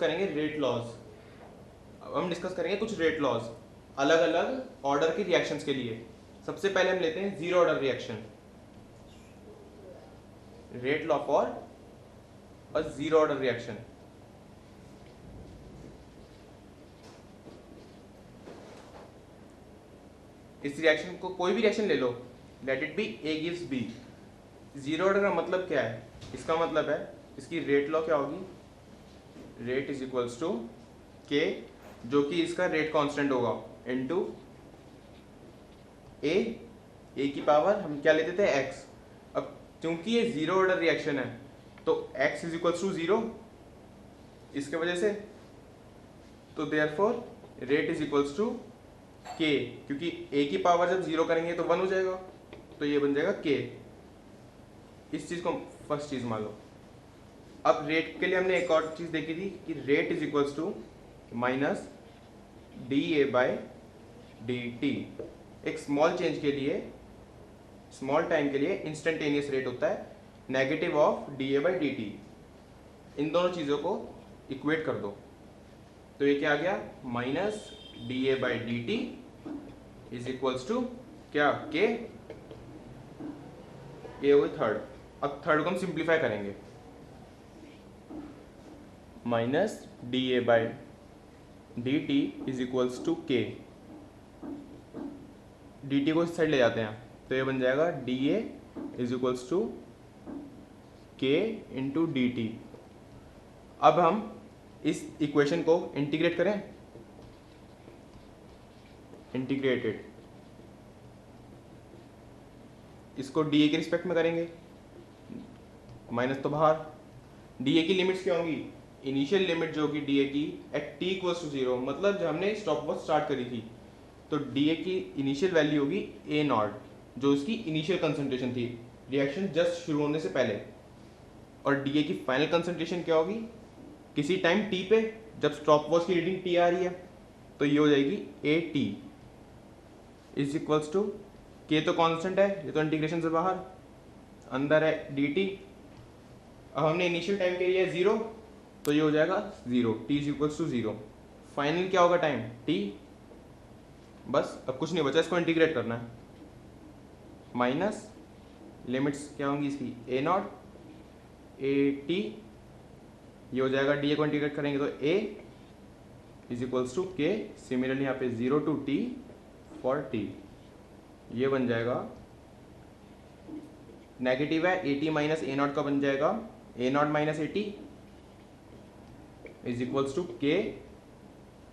करेंगे rate laws. अब हम डिस्कस करेंगे कुछ रेट लॉज अलग अलग ऑर्डर की रिएक्शंस के लिए। सबसे पहले हम लेते हैं zero order reaction, rate law for a zero order reaction. इस रिएक्शन को कोई भी रिएक्शन ले लो, let it be A gives B. Zero order का मतलब क्या है? इसका मतलब है इसकी रेट लॉ क्या होगी, रेट इज इक्वल्स टू के, जो कि इसका रेट कांस्टेंट होगा, इनटू ए की पावर हम क्या लेते थे एक्स। अब क्योंकि ये जीरो ऑर्डर रिएक्शन है तो x is equals to zero इसके वजह से, तो therefore rate is equals to k, क्योंकि ए की पावर जब जीरो करेंगे तो वन हो जाएगा, तो ये बन जाएगा के। इस चीज को फर्स्ट चीज मान लो। अब रेट के लिए हमने एक और चीज देखी थी कि rate is equals to minus d A by d t. एक स्मॉल चेंज के लिए, स्मॉल टाइम के लिए इंस्टेंटेनियस रेट होता है negative of d A by d t. इन दोनों चीज़ों को इक्वेट कर दो तो ये क्या आ गया, minus d A by d t is equals to क्या, के। ये हो गई थर्ड। अब थर्ड को हम सिंप्लीफाई करेंगे, minus d A by d t is equals to k. D t को इस साइड ले जाते हैं तो ये बन जाएगा d A is equals to k into d t. अब हम इस इक्वेशन को इंटीग्रेट करें, इंटीग्रेटेड, इसको डी ए के रिस्पेक्ट में करेंगे, माइनस तो बाहर। डी ए की लिमिट्स क्या होंगी, इनिशियल लिमिट जो होगी डी ए की at t equals to zero, मतलब जब हमने स्टॉप वॉच स्टार्ट करी थी तो डी ए की इनिशियल वैल्यू होगी ए नॉट, जो उसकी इनिशियल कंसंट्रेशन थी रिएक्शन जस्ट शुरू होने से पहले। और डी ए की फाइनल कंसंट्रेशन क्या होगी, किसी टाइम टी पे जब स्टॉप वॉच की रीडिंग टी आ रही है तो ये हो जाएगी A t is equals to k, तो कांस्टेंट है, ये तो इंटीग्रेशन से बाहर, अंदर है डी टी। अब हमने इनिशियल टाइम के लिए जीरो तो ये हो जाएगा zero, t is equals to zero. Final क्या होगा टाइम, टी। बस अब कुछ नहीं बचा, इसको इंटीग्रेट करना है, माइनस लिमिट्स क्या होंगी इसकी, ए नॉट ए टी, ये हो जाएगा डी ए को इंटीग्रेट करेंगे तो A is equals to k. Similarly यहाँ पे zero to t for t, ये बन जाएगा नेगेटिव है, A t minus A naught का बन जाएगा A naught minus A t is equals to k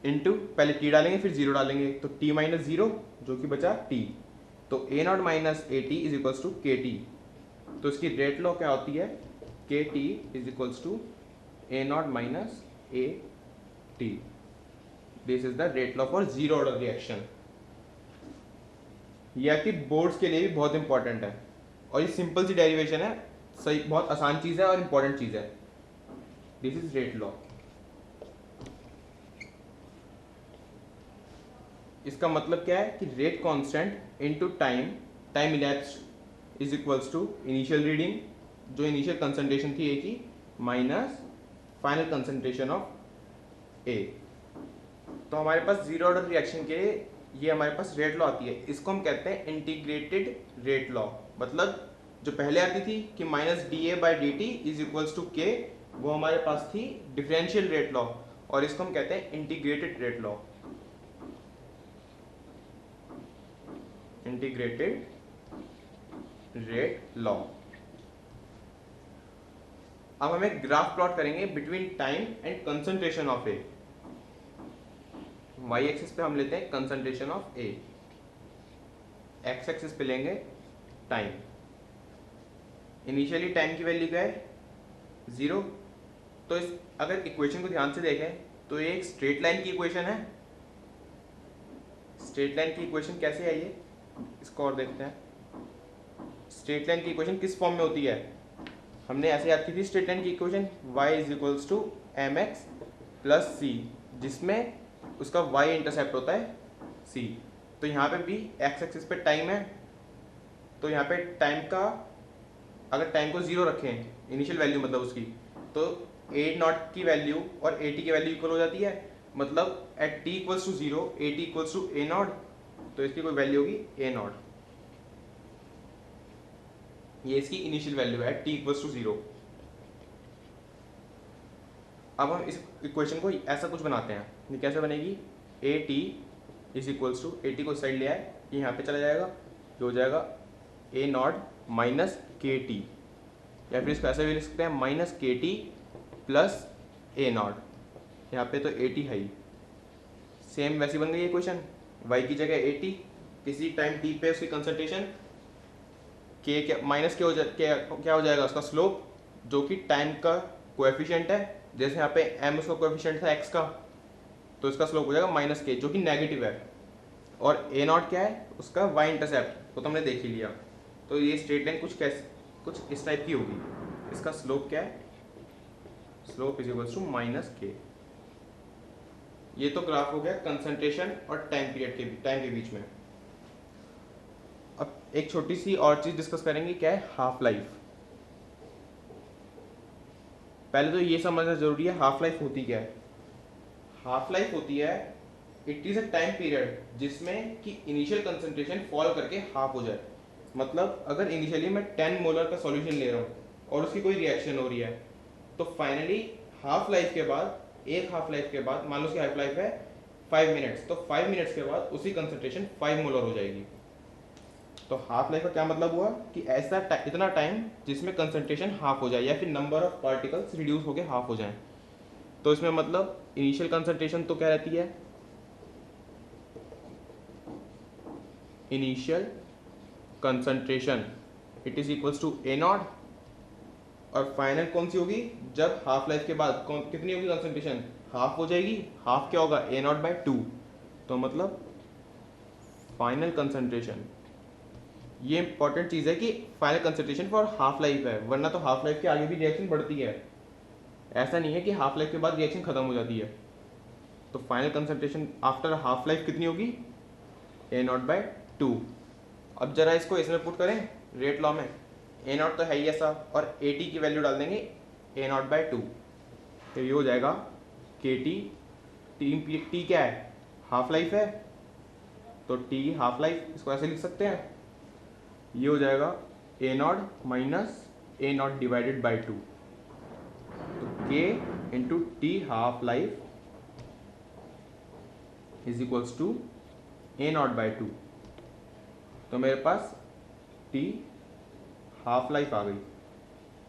into, पहले टी डालेंगे फिर जीरो डालेंगे तो टी माइनस जीरो जो कि बचा टी, तो A naught minus A t is equals to k t. तो इसकी रेट लॉ क्या होती है, k t is equals to A naught minus A t. This is the rate law for zero order reaction. यह आपकी boards के लिए भी बहुत इंपॉर्टेंट है और ये सिंपल सी डेरिवेशन है, सही, बहुत आसान चीज़ है और इंपॉर्टेंट चीज़ है। This is rate law. इसका मतलब क्या है कि rate constant into time, time elapsed is equals to initial reading, जो इनिशियल कंसंट्रेशन थी ए की, minus final concentration of A. तो हमारे पास जीरो ऑर्डर रिएक्शन के ये हमारे पास रेट लॉ आती है, इसको हम कहते हैं इंटीग्रेटेड रेट लॉ। मतलब जो पहले आती थी कि minus d A by d t is equals to k, वो हमारे पास थी डिफरेंशियल रेट लॉ, और इसको हम कहते हैं integrated rate law, integrated rate law. अब हम एक ग्राफ प्लॉट करेंगे between time and concentration of A. Y axis पे हम लेते हैं concentration of A, x axis पे लेंगे टाइम। इनिशियली टाइम की वैल्यू क्या है, जीरो। तो इस अगर इक्वेशन को ध्यान से देखें तो ये एक स्ट्रेट लाइन की इक्वेशन है। स्ट्रेट लाइन की इक्वेशन कैसे है ये, इसको और देखते हैं। स्ट्रेट लाइन की इक्वेशन किस फॉर्म में होती है, हमने ऐसे याद की थी स्ट्रेट लाइन की equation, y is equals to m x plus c, जिसमें उसका y इंटरसेप्ट होता है c। तो यहाँ पे भी x एक्सिस पे टाइम है, तो यहाँ पे टाइम का, अगर टाइम को जीरो रखें इनिशियल वैल्यू मतलब उसकी, तो ए नॉट की वैल्यू और ए टी की वैल्यू इक्वल हो जाती है, मतलब at t equals to 0 A t equals to A naught, तो इसकी कोई वैल्यू होगी ए नॉट, ये इसकी इनिशियल वैल्यू है टी इक्वल्स टू 0। अब हम इस इक्वेशन को ऐसा कुछ बनाते हैं, ये कैसे बनेगी, A t is equals to, A t को साइड ले आए, ये यहाँ पे चला जाएगा, ये हो जाएगा ए नॉट माइनस के टी, या फिर इसको ऐसे भी लिख सकते हैं माइनस के टी प्लस ए नॉट, यहाँ पे तो ए टी है ही, सेम वैसी बन गई ये क्वेश्चन, वाई की जगह ए टी, किसी टाइम टी पे उसकी कंसंट्रेशन के क्या माइनस क्या हो जाएगा उसका स्लोप, जो कि टाइम का कोएफिशिएंट है, जैसे यहाँ पे एम उसका कोएफिशिएंट था एक्स का, तो इसका स्लोप हो जाएगा माइनस के, जो कि नेगेटिव है, और ए नॉट क्या है उसका वाई इंटरसेप्ट, वो तो हमने देख ही लिया। तो ये स्ट्रेट लाइन कुछ इस टाइप की होगी, इसका स्लोप क्या है, slope is equals to minus k. ये तो ग्राफ हो गया कंसंट्रेशन और टाइम के बीच में। अब एक छोटी सी और चीज डिस्कस करेंगे, क्या है हाफ लाइफ। पहले तो ये समझना जरूरी है हाफ लाइफ होती क्या है। हाफ लाइफ होती है it is a time period जिसमें कि इनिशियल कंसंट्रेशन फॉल करके हाफ हो जाए। मतलब अगर इनिशियली मैं 10 मोलर का सॉल्यूशन ले रहा हूँ और उसकी कोई रिएक्शन हो रही है, तो फाइनली हाफ लाइफ के बाद, एक हाफ लाइफ के बाद, मान लो उसकी हाफ लाइफ है 5 मिनट्स, तो 5 मिनट्स के बाद उसी कंसंट्रेशन 5 मोलर हो जाएगी। तो हाफ लाइफ का क्या मतलब हुआ कि ऐसा इतना टाइम जिसमें कंसंट्रेशन हाफ हो जाए या फिर नंबर ऑफ पार्टिकल्स रिड्यूस होकर हाफ हो जाए। तो इसमें मतलब इनिशियल कंसंट्रेशन तो क्या रहती है, initial concentration it is equals to A naught, और फाइनल कौन सी होगी, जब हाफ लाइफ के बाद कितनी होगी कंसंट्रेशन, हाफ हो जाएगी, हाफ क्या होगा ए नॉट बाई 2, तो मतलब फाइनल कंसंट्रेशन। ये इंपॉर्टेंट चीज़ है कि final concentration for half life है, वरना तो हाफ लाइफ के आगे भी रिएक्शन बढ़ती है, ऐसा नहीं है कि हाफ लाइफ के बाद रिएक्शन खत्म हो जाती है। तो final concentration after half life कितनी होगी, ए नॉट बाई 2। अब जरा इसको इसमें पुट करें रेट लॉ में, ए नॉट तो है ही ऐसा, और ए टी की वैल्यू डाल देंगे ए नॉट बाई 2, तो ये हो जाएगा के टी क्या है, हाफ लाइफ है, तो टी हाफ लाइफ, इसको ऐसे लिख सकते हैं, ये हो जाएगा A naught minus A naught divided by 2, तो k into t half life is equals to A naught by 2। तो मेरे पास टी हाफ लाइफ आ गई,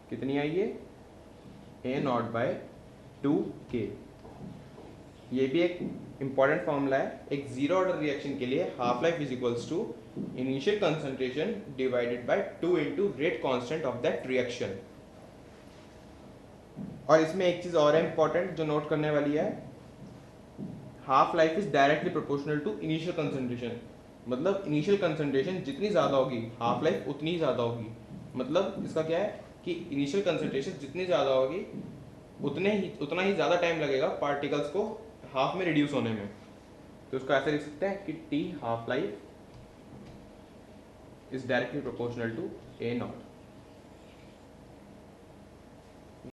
कितनी आई ये, ए नॉट बाई 2 के। ये भी एक इंपॉर्टेंट फॉर्मूला है, एक जीरो ऑर्डर रिएक्शन के लिए half life is equals to initial concentration divided by 2 into rate constant of that reaction. और इसमें एक चीज और है इंपॉर्टेंट जो नोट करने वाली है, half life is directly proportional to initial concentration, मतलब इनिशियल कंसंट्रेशन जितनी ज़्यादा होगी हाफ लाइफ उतनी ही ज़्यादा होगी। मतलब इसका क्या है कि इनिशियल कंसंट्रेशन जितनी ज़्यादा होगी उतना ही ज़्यादा टाइम लगेगा पार्टिकल्स को हाफ में रिड्यूस होने में। तो इसको ऐसे लिख सकते हैं कि t half life is directly proportional to A not.